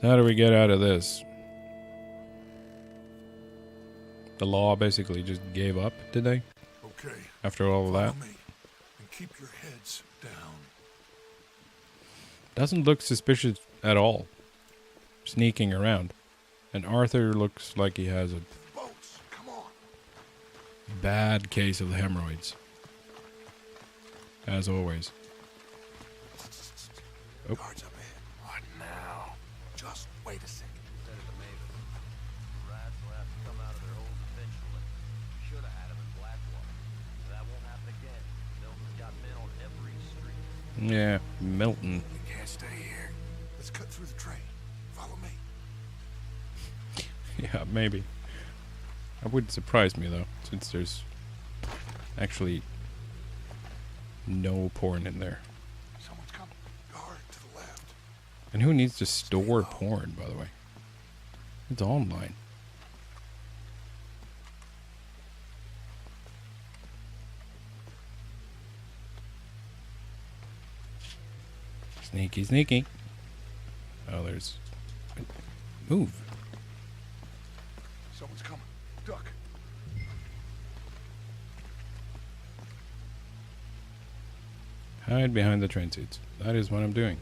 How do we get out of this? The law basically just gave up, did they? Okay. After all of that? Follow me and keep your heads down. Doesn't look suspicious at all. Sneaking around. And Arthur looks like he has a Boats, come on. bad case of hemorrhoids. As always. Oh. Guards up ahead. What now? Just wait a second. Said it to Mavis. Rats will have to come out of their holes eventually. Should have had them in Blackwater. That won't happen again. Milton's got men on every street. Yeah, Milton. We can't stay here. Let's cut through the train. Follow me. Yeah, maybe. That wouldn't surprise me, though, since there's actually no porn in there. Someone's coming. Guard to the left. And who needs to store porn, by the way? It's online. Sneaky, sneaky. Oh, there's... Move. Someone's coming. Duck. Hide behind the train seats. That is what I'm doing.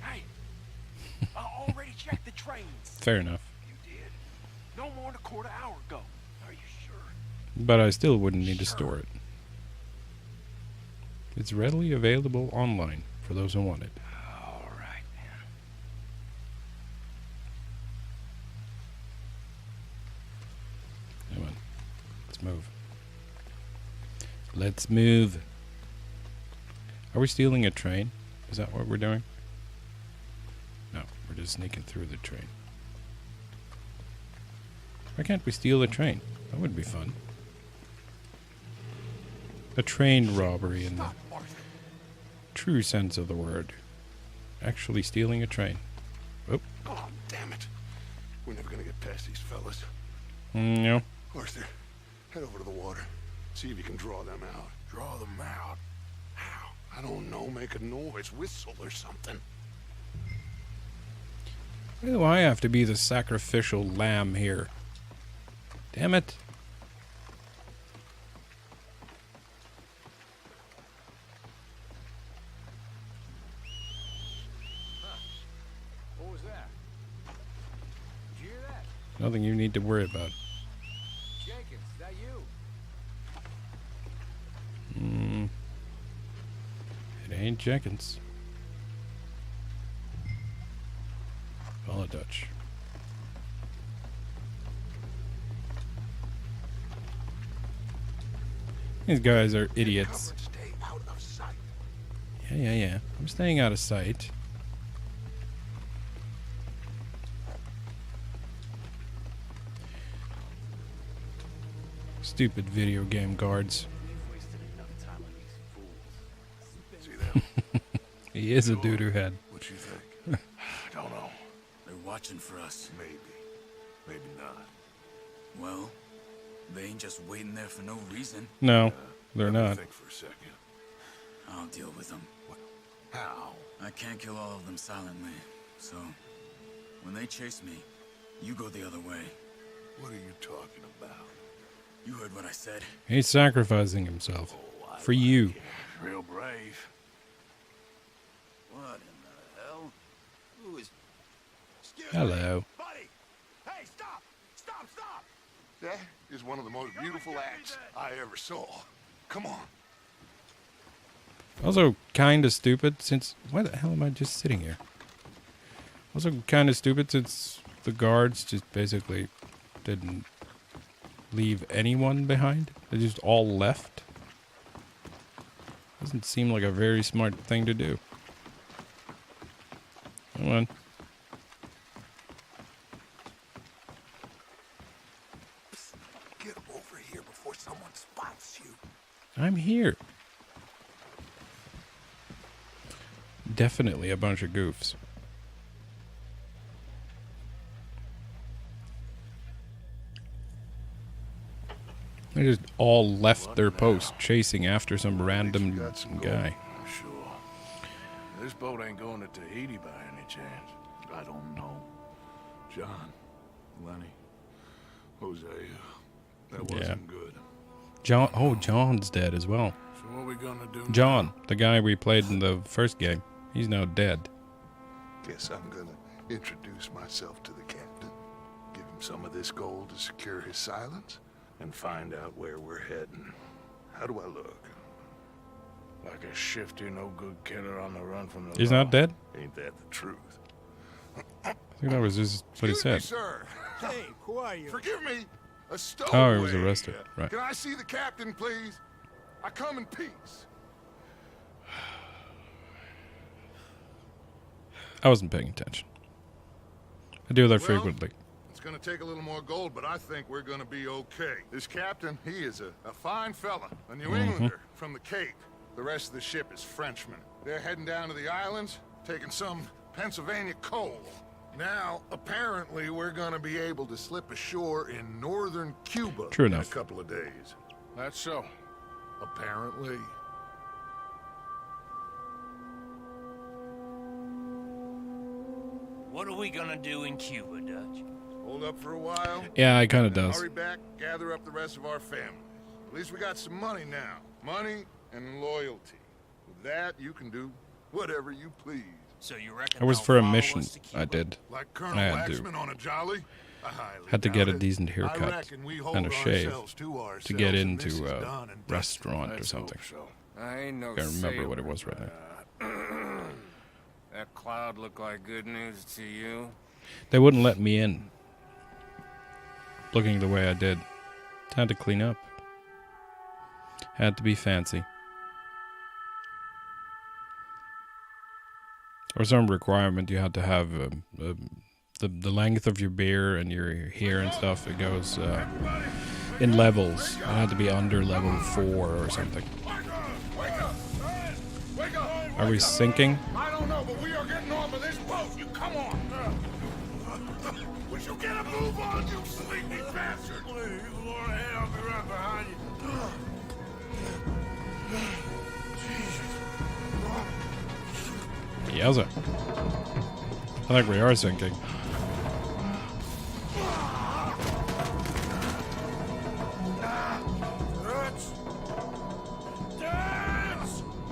Hey, I already checked the trains. Fair enough. You did? No more than a quarter hour ago. Are you sure? But I still wouldn't need to store it. It's readily available online for those who want it. All right, man. Come on. Let's move. Let's move. Are we stealing a train? Is that what we're doing? No, we're just sneaking through the train. Why can't we steal a train? That would be fun. A train robbery in the Stop, Arthur. true sense of the word. Actually stealing a train. Oh, Oh, damn it. We're never gonna get past these fellas. no. Arthur, head over to the water. See if you can draw them out. Draw them out? How? I don't know. Make a noise. Whistle or something. Why do I have to be the sacrificial lamb here? Damn it. What was that? Did you hear that? Nothing you need to worry about. Jenkins, that you? It ain't Jenkins. Follow Dutch. These guys are idiots. Cover and stay out of sight. Yeah. I'm staying out of sight. Stupid video game guards. We've wasted enough time on these fools. See them? He is a doo-doo head. What you think? I don't know. They're watching for us. Maybe. Maybe not. Well, they ain't just waiting there for no reason. No, they're Let me not. think for a second. I'll deal with them. How? I can't kill all of them silently, so when they chase me, you go the other way. What are you talking about? You heard what I said. He's sacrificing himself. Oh, I For like you. it. Real brave. What in the hell? Who is... Excuse Hello. me, buddy. Hey, stop! Stop! Stop! That is one of the most beautiful acts I ever saw. Come on. Also kind of stupid since... Why the hell am I just sitting here? Also kind of stupid since the guards just basically didn't leave anyone behind. They just all left. Doesn't seem like a very smart thing to do. Come on. Get over here before someone spots you. I'm here. Definitely a bunch of goofs. They just all left their post chasing after some random Got some gold. guy. Sure. This boat ain't going to Tahiti by any chance. I don't know. John, Lenny, Hosea, that wasn't good. John. Oh, John's dead as well. So what we gonna do John, now? the guy we played in the first game, he's now dead. Guess I'm gonna introduce myself to the captain. Give him some of this gold to secure his silence, and find out where we're heading. How do I look? Like a shifty, no-good killer on the run from the He's law. not dead? Ain't that the truth? I think that was just what he said. Excuse me, sir. Hey, who are you? Forgive me. A stowaway. Oh, he was arrested. Right. Can I see the captain, please? I come in peace. I wasn't paying attention. I do that Well, frequently. It's gonna take a little more gold, but I think we're gonna be okay. This captain, he is a fine fella, a New Englander from the Cape. The rest of the ship is Frenchmen. They're heading down to the islands, taking some Pennsylvania coal. Now, apparently, we're gonna be able to slip ashore in northern Cuba True in enough. a couple of days. That's so. Apparently. What are we gonna do in Cuba, Dutch? Hold up for a while. Yeah, it kind of then does. Hurry back, gather up the rest of our families. At least we got some money now. Money and loyalty. With that, you can do whatever you please. So you reckon It was they'll for a follow mission. us to Cuba? I did. Like Colonel I had to. Waxman on a jolly? I highly Had to get a doubt it. decent I haircut reckon we hold and a shave ourselves to ourselves, to get and this into is a done and restaurant or Let's something. hope so. I ain't no Can't remember what it sailor, was right now. but, that cloud look like good news to you? They wouldn't let me in. Looking the way I did. Had to clean up. Had to be fancy. Or some requirement you had to have the length of your beard and your hair and stuff. It goes in levels. It had to be under level 4 or something. Are we sinking? I don't know, but we are getting off of this boat. You come on. Would you get a move on, you sleepy bastard? Please, go ahead. I'll be right behind you. Yowza. I think we are sinking.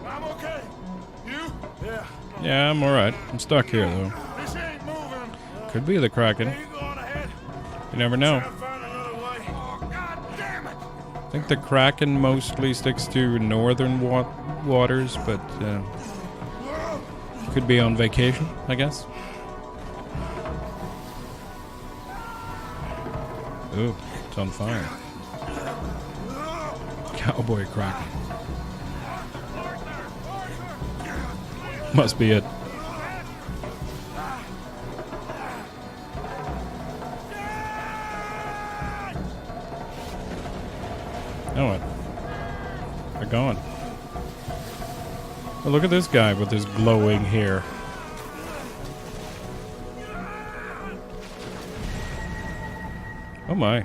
I'm okay. You? Yeah. Yeah, I'm alright. I'm stuck here, though. This ain't moving. Could be the Kraken. You going ahead? You never know. Find another way. Oh, God damn it! I think the Kraken mostly sticks to northern waters, but could be on vacation, I guess. Ooh, it's on fire. Cowboy Kraken. Must be it. Oh, what? They're gone. Oh, look at this guy with his glowing hair. Oh my.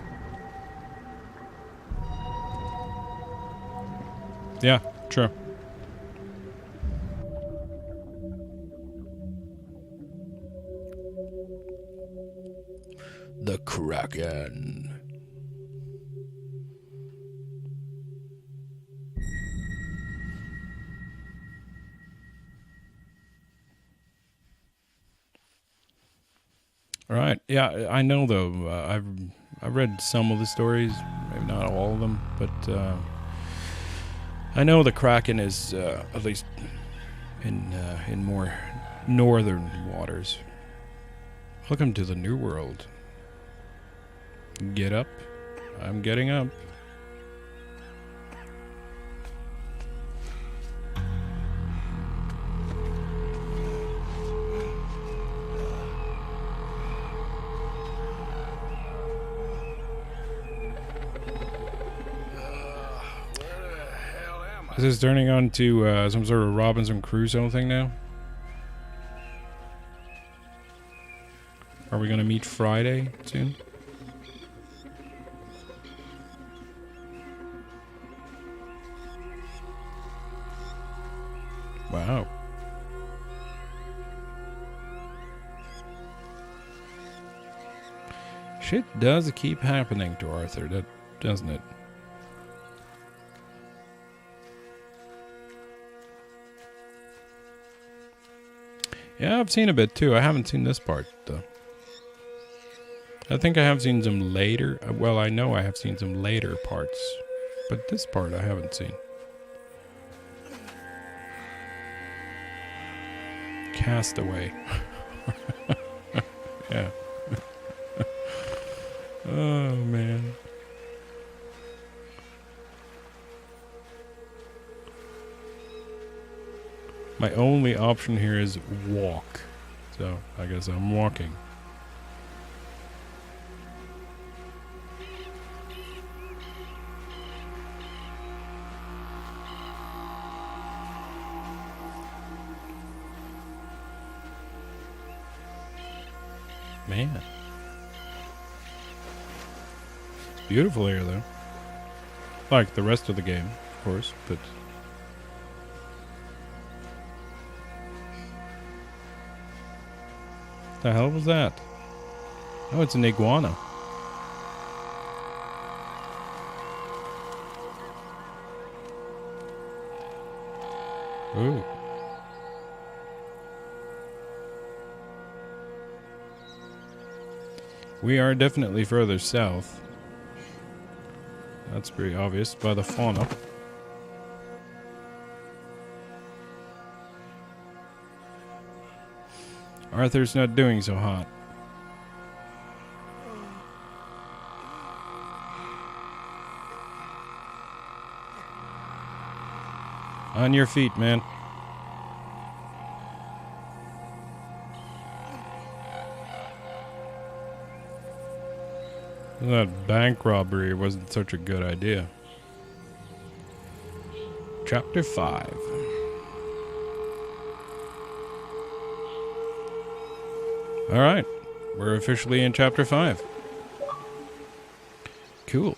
Yeah, true. The Kraken. All right. Yeah, I know though. I've read some of the stories, maybe not all of them, but I know the Kraken is at least in more northern waters. Welcome to the New World. Get up. I'm getting up. Is this turning on to some sort of Robinson Crusoe thing now? Are we going to meet Friday soon? Wow. Shit does keep happening to Arthur, doesn't it? Yeah, I've seen a bit too. I haven't seen this part though. I think I have seen some later. Well, I know I have seen some later parts, but this part I haven't seen. Castaway. Yeah. Oh man. My only option here is walk. So I guess I'm walking. Man. It's beautiful here though. Like the rest of the game, of course, but the hell was that? Oh, it's an iguana. Ooh. We are definitely further south. That's pretty obvious by the fauna. Arthur's not doing so hot. On your feet, man. That bank robbery wasn't such a good idea. Chapter 5. Alright, we're officially in Chapter 5. Cool.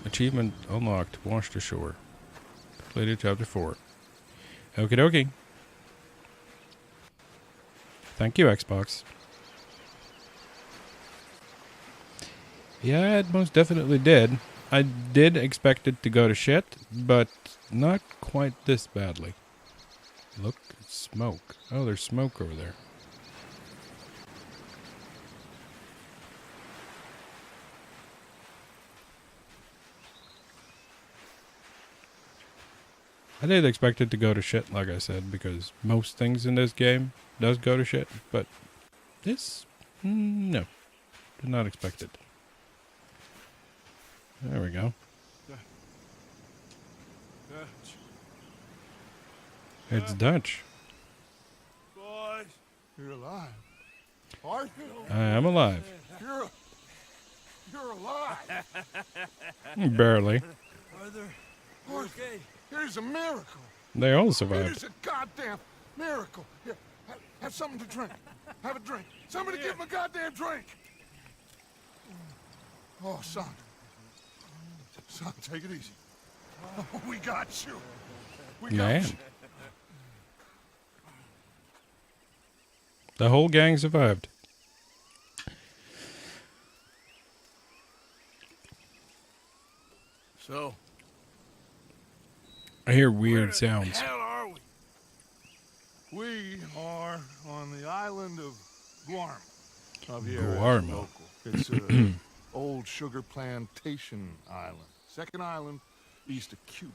Achievement unlocked, washed ashore. Completed Chapter 4. Okie dokie. Thank you, Xbox. Yeah, it most definitely did. I did expect it to go to shit, but not quite this badly. Look, smoke. Oh, there's smoke over there. I did expect it to go to shit, like I said, because most things in this game does go to shit, but this, no. Did not expect it. There we go. It's Dutch. Boys, you're alive. Arthur, I am alive. you're alive. Barely. Arthur, here's a miracle. They all Here's survived. a goddamn miracle. Here, have something to drink. Have a drink. Somebody give him a goddamn drink. Oh, son. Son, take it easy. Oh, we got you. We got Man. you. The whole gang survived. So, I hear weird sounds. hell are we? We are on the island of Guarma. Javier is Guarma. local. It's a old sugar plantation island. Second island east of Cuba.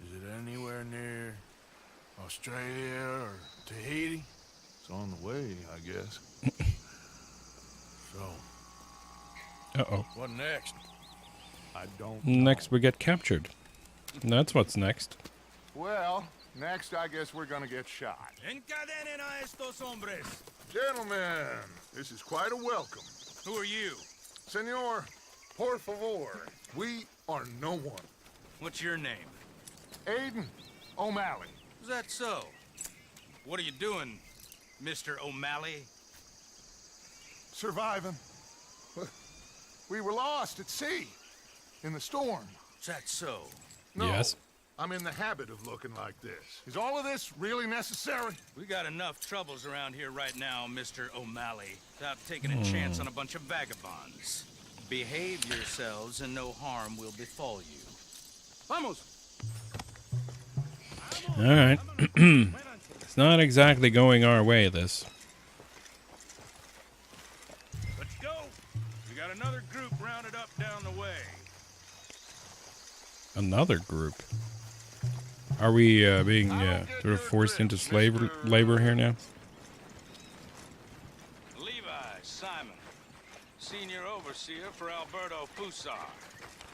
Is it anywhere near Australia or Tahiti? It's on the way, I guess. So, Uh-oh. what next? I don't Next we get captured. That's what's next. Well, next I guess we're gonna get shot. Encadenen a estos hombres. Gentlemen, this is quite a welcome. Who are you? Senor, por favor, we are no one. What's your name? Aiden O'Malley. Is that so? What are you doing, Mr. O'Malley? Surviving. We were lost at sea. In the storm. Is that so? No, Yes. I'm in the habit of looking like this. Is all of this really necessary? We got enough troubles around here right now, Mr. O'Malley, without taking a chance on a bunch of vagabonds. Behave yourselves and no harm will befall you. Vamos! All right. It's not exactly going our way, this. Let's go. We got another group rounded up down the way. Another group. Are we being sort of forced into labor here now? Levi, Simon, senior overseer for Alberto Fusar.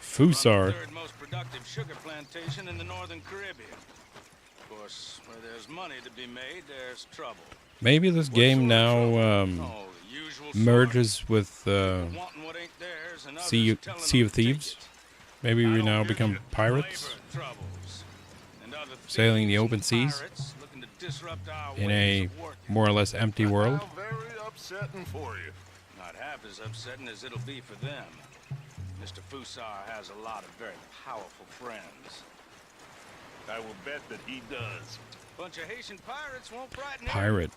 Fusar. Third most productive sugar plantation in the Northern Caribbean. Of course, where there's money to be made, there's trouble. Maybe this game now Oh, the usual merges with wanting what ain't theirs and others Sea telling of them to take Thieves. it. Maybe we I don't now give become you pirates, labor troubles and other sailing the thieves open and seas pirates looking to disrupt our in ways a of working. more or less empty world. How very upsetting for you. Not half as upsetting as it'll be for them. Mr. Fusar has a lot of very powerful friends. I will bet that he does. Bunch of Haitian pirates won't frighten him. Pirate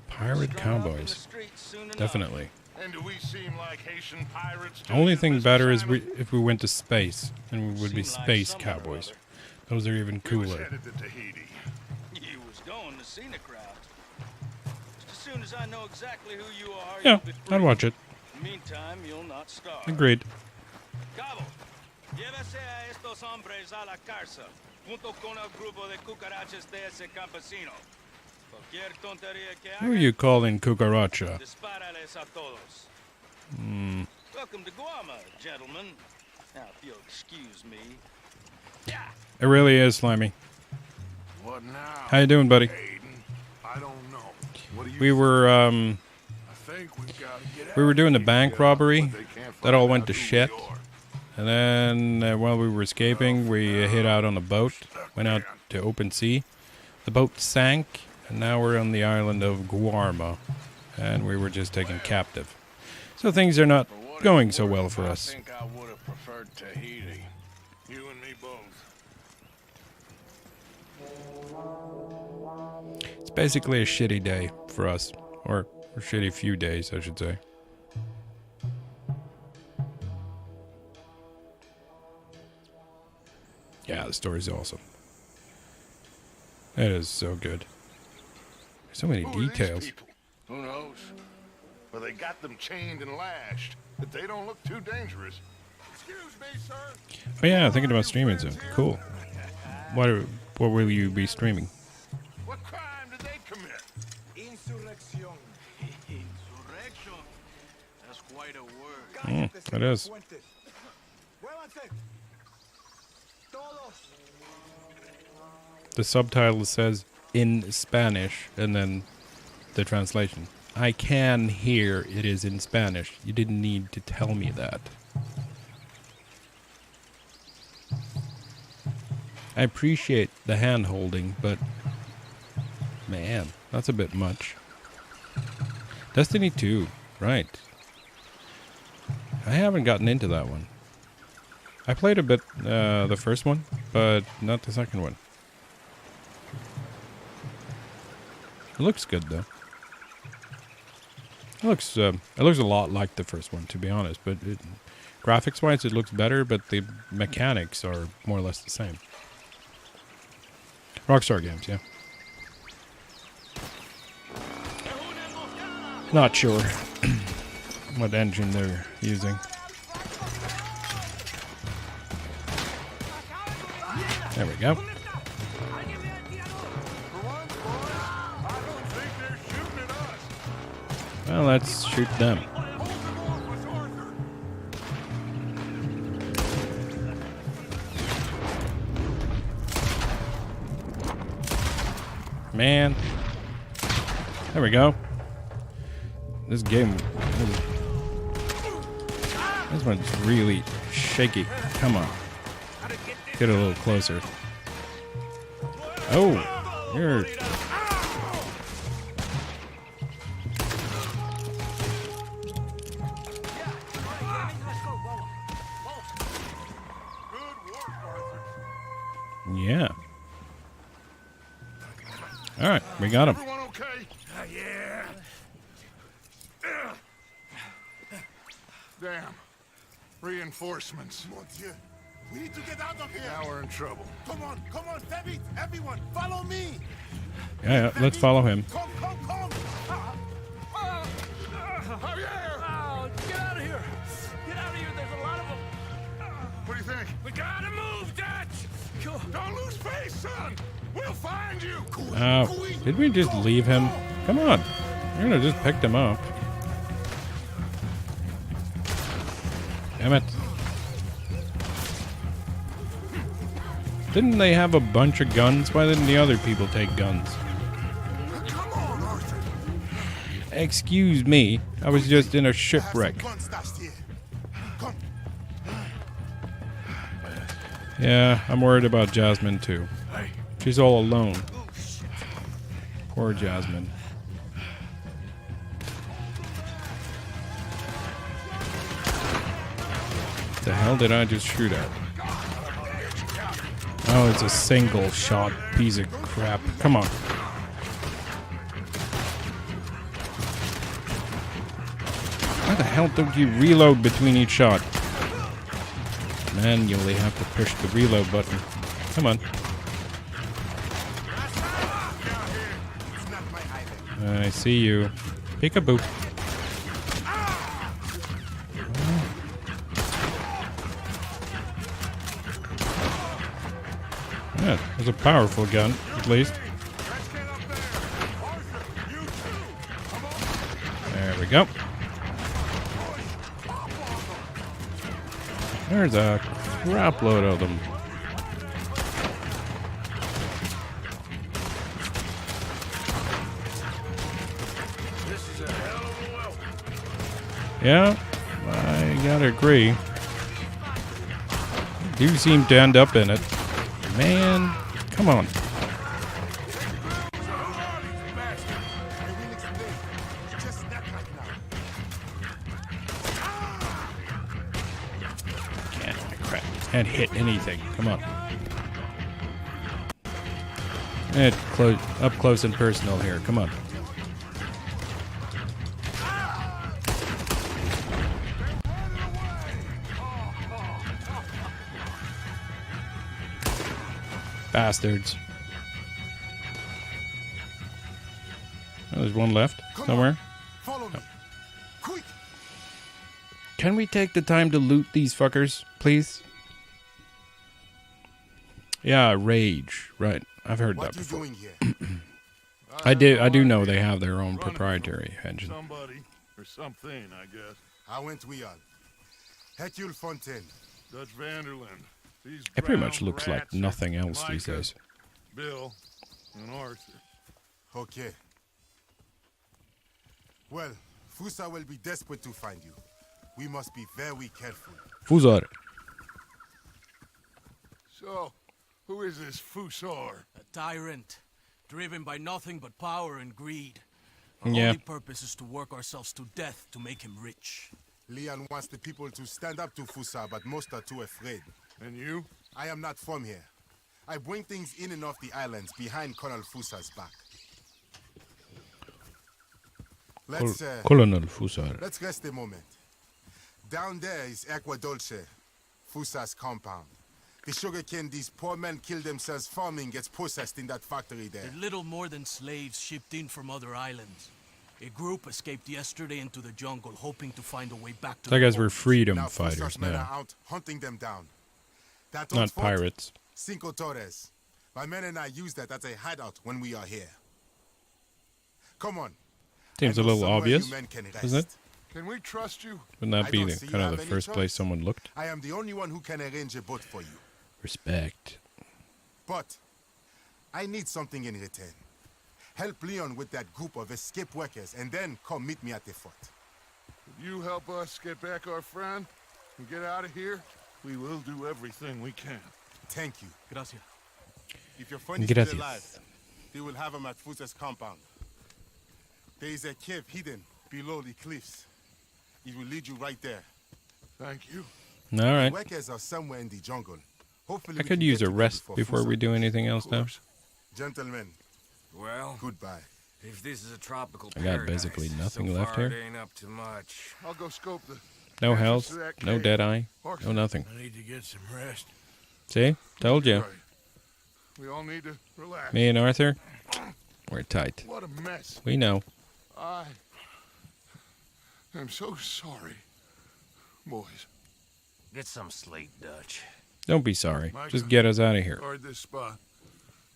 Strung up in the cowboys. streets soon enough. Definitely. And do we seem like Haitian pirates? to Only you, thing Mr. better is Simon? if we went to space, and we would be Seem like space somewhere or cowboys. other. Those are even We was cooler. headed to Tahiti. You was going to scenic route. Just as soon as I know exactly who you are, Yeah, you'll be free. I'd watch it. Meantime, you'll not starve. Agreed. Cabo, llévese a estos hombres a la cárcel, junto con el grupo de cucarachas de ese campesino. Cualquier tontería que Who are hagan, you calling cucaracha? dispárales a todos. Welcome to Guama, gentlemen. Now, if you'll excuse me. It really is, Slimy. What now? How you doing, buddy? Hayden? I don't know. What do you We were I think we've got to get out. we were doing the bank robbery. But they can't That all find went out to who we shit. are. And then while we were escaping, we hit out on a boat, went out to open sea. The boat sank, and now we're on the island of Guarma, and we were just taken captive. So things are not For what it's going so worth, well for I us. think I would have preferred Tahiti. You and me both. It's basically a shitty day for us, or a shitty few days, I should say. Yeah, the story's awesome. It is so good. So many Who are these details. people? Who knows? Well, they got them chained and lashed, but they don't look too dangerous. Excuse me, sir. Oh yeah, thinking about streaming soon. Cool. What will you be streaming? What crime did they commit? Insurrección. Insurrection. That's quite a word. It is. Muévanse. Todos. The subtitle says in Spanish, and then the translation. I can hear it is in Spanish. You didn't need to tell me that. I appreciate the hand holding, but man, that's a bit much. Destiny 2, right. I haven't gotten into that one. I played a bit the first one, but not the second one. It looks good though. It looks a lot like the first one, to be honest. But graphics-wise, it looks better, but the mechanics are more or less the same. Rockstar Games, yeah. Not sure what engine they're using. There we go. Well, let's shoot them. Man. There we go. This game... This one's really shaky. Come on. Get a little closer. Oh! You're... Yeah. All right, we got him. Everyone okay? Yeah. Damn. Reinforcements. Mon Dieu. We need to get out of here. Now we're in trouble. Come on, Febit. Everyone, follow me. Yeah, let's follow him. Come. Javier! Oh, get out of here! Get out of here, there's a lot of them! What do you think? We gotta move, Dutch! Don't lose face, son! We'll find you! Did we just leave him? Come on. We're gonna just pick him up. Damn it. Didn't they have a bunch of guns? Why didn't the other people take guns? Come on, Arthur. Excuse me. I was just in a shipwreck. Gun stashed here. Come. Yeah, I'm worried about Jasmine too. She's all alone. Poor Jasmine. The hell did I just shoot at? Oh, it's a single shot piece of crap. Come on. Why the hell don't you reload between each shot? Manually have to push the reload button. Come on. I see you. Peekaboo. Yeah, it was a powerful gun, at least. There we go. There's a crap load of them. Yeah, I gotta agree. Do seem to end up in it. Man, come on. Can't hit anything. Come on. And up close and personal here. Come on. Bastards. Oh, there's one left somewhere. Follow me. Quick. Can we take the time to loot these fuckers, please? Yeah, rage. Right. I've heard that before. What you doing here? I do know they have their own proprietary engine. Somebody or something, I guess. How went we on? Hercule Fontaine. Dutch Vanderland. These It pretty much brown looks like rats are nothing else these Micah, days. Bill and Arthur. Okay. Well, Fusa will be desperate to find you. We must be very careful. Fusar. So, who is this Fusar? A tyrant, driven by nothing but power and greed. Our Yeah. only purpose is to work ourselves to death to make him rich. Leon wants the people to stand up to Fusa, but most are too afraid. And you? I am not from here. I bring things in and off the islands behind Colonel Fusa's back. Colonel Fusar. Let's rest a moment. Down there is Aqua Dolce, Fusa's compound. The sugarcane these poor men kill themselves farming gets processed in that factory there. They're little more than slaves shipped in from other islands. A group escaped yesterday into the jungle, hoping to find a way back to So I the guess we're forest. freedom Now fighters Fusa's men now, are out hunting them down. That old not fort, pirates. Cinco Torres. My men and I use that as a hideout when we are here. Come on. Seems I a know little somewhere obvious, you men can doesn't it? rest. Can we trust you? Wouldn't that I be don't the see you kind of have the any first place choice. someone looked? I am the only one who can arrange a boat for you. Respect. But I need something in return. Help Leon with that group of escape workers and then come meet me at the fort. If you help us get back our friend and get out of here, we will do everything we can. Thank you. Gracias. If your friend is Gracias. still alive, they will have him at Fusa's compound. There is a cave hidden below the cliffs. It will lead you right there. Thank you. All right. Workers are somewhere in the jungle. Hopefully I we could can use get a to them rest before Fusa we do comes. anything else now. Gentlemen, Well, Goodbye. if this is a tropical I got paradise, basically nothing so left far here. It ain't up to much. I'll go scope the No entrance health, to that no cave. dead eye, Horse, no nothing. I need to get some rest. See? Told you. right. We all need to relax. Me and Arthur, we're tight. What a mess. We know. I am so sorry, boys. Get some sleep, Dutch. Don't be sorry. Micah, Just get us out of here. Guard this spot.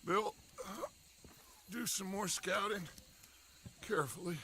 Bill, do some more scouting. Carefully.